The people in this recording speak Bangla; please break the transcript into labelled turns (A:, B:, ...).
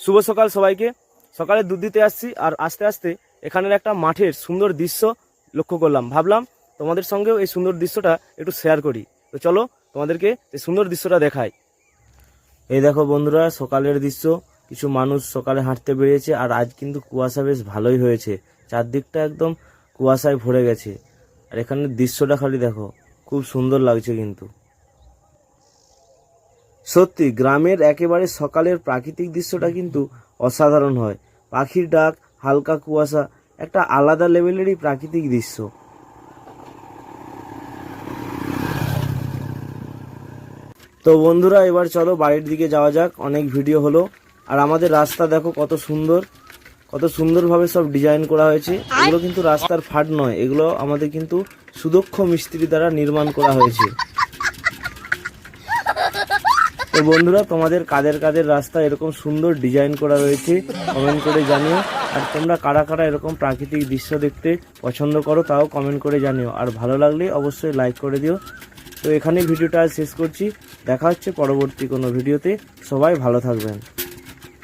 A: শুভ সকাল সবাইকে। সকালে দুধ দিতে আসছি, আর আস্তে আস্তে এখানের একটা মাঠের সুন্দর দৃশ্য লক্ষ্য করলাম। ভাবলাম তোমাদের সঙ্গেও এই সুন্দর দৃশ্যটা একটু শেয়ার করি। তো চলো তোমাদেরকে এই সুন্দর দৃশ্যটা দেখাই। এই দেখো বন্ধুরা, সকালের দৃশ্য। কিছু মানুষ সকালে হাঁটতে বেরিয়েছে, আর আজ কিন্তু কুয়াশা বেশ ভালোই হয়েছে। চারদিকটা একদম কুয়াশায় ভরে গেছে, আর এখানের দৃশ্যটা খালি দেখো, খুব সুন্দর লাগছে কিন্তু। সত্যি গ্রামের একেবারে সকালের প্রাকৃতিক দৃশ্যটা কিন্তু অসাধারণ হয়। পাখির ডাক, হালকা কুয়াশা, একটা আলাদা লেভেলেরই প্রাকৃতিক দৃশ্য। তো বন্ধুরা, এবার চলো বাড়ির দিকে যাওয়া যাক। অনেক ভিডিও হলো, আর আমাদের রাস্তা দেখো কত সুন্দর, কত সুন্দরভাবে সব ডিজাইন করা হয়েছে। এগুলো কিন্তু রাস্তার ফাট নয়, এগুলো আমাদের কিন্তু সুদক্ষ মিস্ত্রি দ্বারা নির্মাণ করা হয়েছে। তো বন্ধুরা, তোমাদের কাদের কাদের রাস্তা এরকম সুন্দর ডিজাইন করা রয়েছে কমেন্ট করে জানিও। আর তোমরা কারা কারা এরকম প্রাকৃতিক দৃশ্য দেখতে পছন্দ করো তাও কমেন্ট করে জানিও। আর ভালো লাগলে অবশ্যই লাইক করে দিও। তো এখানে ভিডিওটা শেষ করছি, দেখা হচ্ছে পরবর্তী কোনো ভিডিওতে। সবাই ভালো থাকবেন।